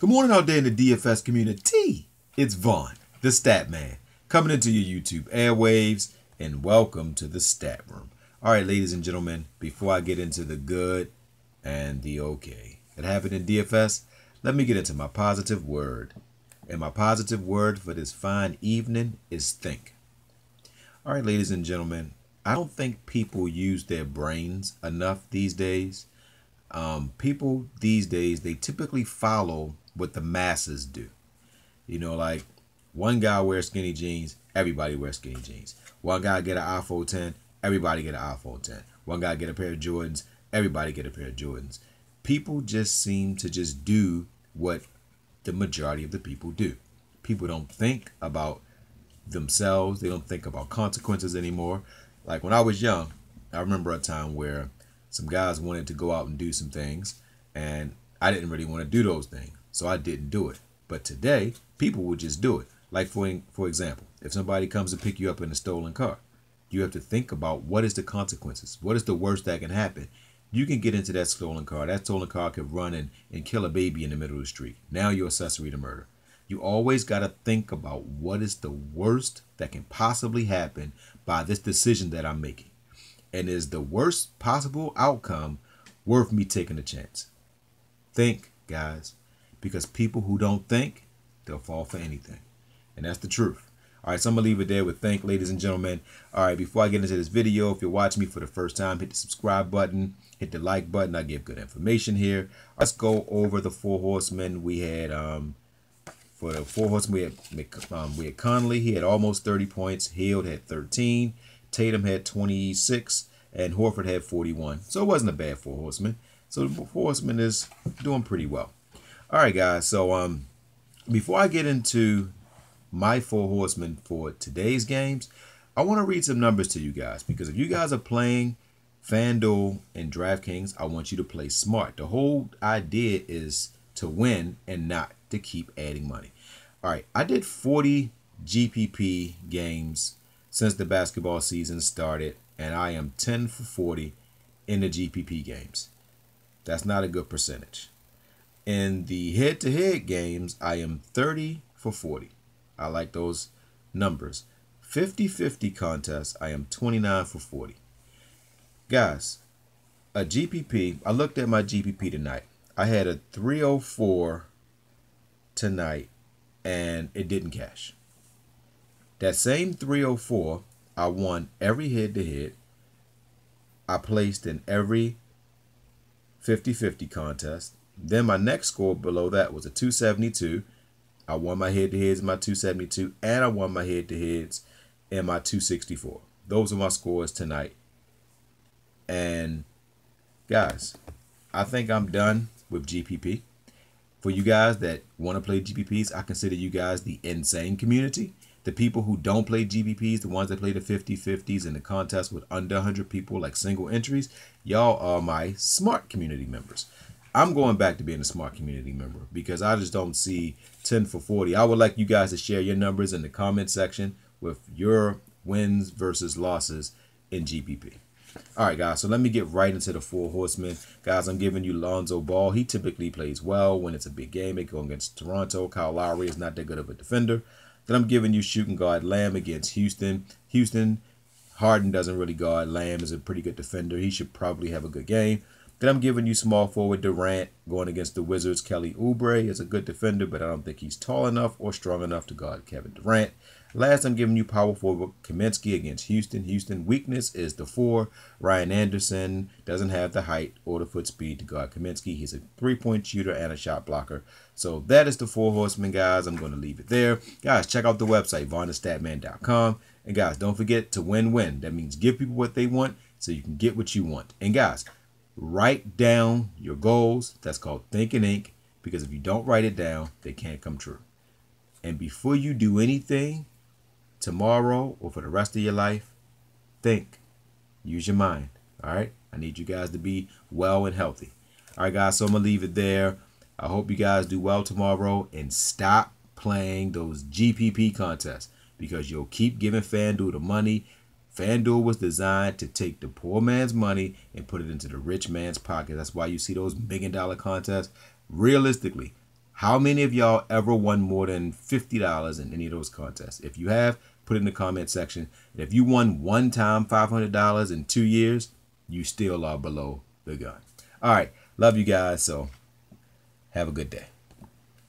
Good morning out there in the DFS community. It's Vaughn, the Stat Man, coming into your YouTube airwaves, and welcome to the Stat Room. All right, ladies and gentlemen, before I get into the good and the okay that happened in DFS, let me get into my positive word. And my positive word for this fine evening is think. All right, ladies and gentlemen, I don't think people use their brains enough these days. People these days, they typically follow what the masses do. You know, like one guy wears skinny jeans, everybody wears skinny jeans. One guy get an iPhone 10, everybody get an iPhone 10. One guy get a pair of Jordans, everybody get a pair of Jordans. People just seem to just do what the majority of the people do. People don't think about themselves. They don't think about consequences anymore. Like when I was young, I remember a time where some guys wanted to go out and do some things, and I didn't really want to do those things, so I didn't do it. But today, people would just do it. Like for example, if somebody comes to pick you up in a stolen car, you have to think about what is the consequences. What is the worst that can happen? You can get into that stolen car. That stolen car could run and kill a baby in the middle of the street. Now you're accessory to murder. You always got to think about what is the worst that can possibly happen by this decision that I'm making. And is the worst possible outcome worth me taking a chance? Think, guys, because people who don't think, they'll fall for anything. And that's the truth. All right, so I'm going to leave it there with think, ladies and gentlemen. All right, before I get into this video, if you're watching me for the first time, hit the subscribe button, hit the like button. I give good information here. Let's go over the four horsemen. We had, for the four horsemen, we had Conley. He had almost 30 points. Hield had 13. Tatum had 26. And Horford had 41. So it wasn't a bad four horsemen. So the four horsemen is doing pretty well. All right, guys. So before I get into my four horsemen for today's games, I want to read some numbers to you guys, because if you guys are playing Fanduel and Draftkings, I want you to play smart. The whole idea is to win and not to keep adding money. All right, I did 40 GPP games since the basketball season started, and I am 10 for 40 in the GPP games. That's not a good percentage. In the head-to-head games, I am 30 for 40. I like those numbers. 50-50 contests, I am 29 for 40. Guys, a GPP, I looked at my GPP tonight. I had a 304 tonight, and it didn't cash. That same 304, I won every head-to-head. I placed in every 50-50 contest. Then my next score below that was a 272. I won my head-to-heads in my 272, and I won my head-to-heads in my 264. Those are my scores tonight. And guys, I think I'm done with GPP. For you guys that want to play GPPs, I consider you guys the insane community. The people who don't play GPPs, the ones that play the 50-50s and the contest with under 100 people, like single entries, y'all are my smart community members. I'm going back to being a smart community member because I just don't see 10 for 40. I would like you guys to share your numbers in the comment section with your wins versus losses in GPP. All right, guys, so let me get right into the four horsemen. Guys, I'm giving you Lonzo Ball. He typically plays well when it's a big game. They go against Toronto. Kyle Lowry is not that good of a defender. Then I'm giving you shooting guard Lamb against Houston. Harden doesn't really guard. Lamb is a pretty good defender. He should probably have a good game. Then I'm giving you small forward Durant going against the Wizards. Kelly Oubre is a good defender, but I don't think he's tall enough or strong enough to guard Kevin Durant. Last, I'm giving you power forward Kaminsky against Houston. Houston weakness is the 4. Ryan Anderson doesn't have the height or the foot speed to guard Kaminsky. He's a three-point shooter and a shot blocker. So that is the four horsemen, guys. I'm going to leave it there. Guys, check out the website, VaughnTheStatMan.com. And guys, don't forget to win-win. That means give people what they want so you can get what you want. And guys, write down your goals. That's called Think and Ink, because if you don't write it down, they can't come true. And before you do anything tomorrow or for the rest of your life, think. Use your mind. All right? I need you guys to be well and healthy. All right, guys, so I'm going to leave it there. I hope you guys do well tomorrow and stop playing those GPP contests because you'll keep giving FanDuel the money. FanDuel was designed to take the poor man's money and put it into the rich man's pocket. That's why you see those $1 million contests. Realistically, How many of y'all ever won more than $50 in any of those contests? If you have, put it in the comment section. And if you won one time $500 in 2 years, you still are below the gun. All right. Love you guys. So have a good day.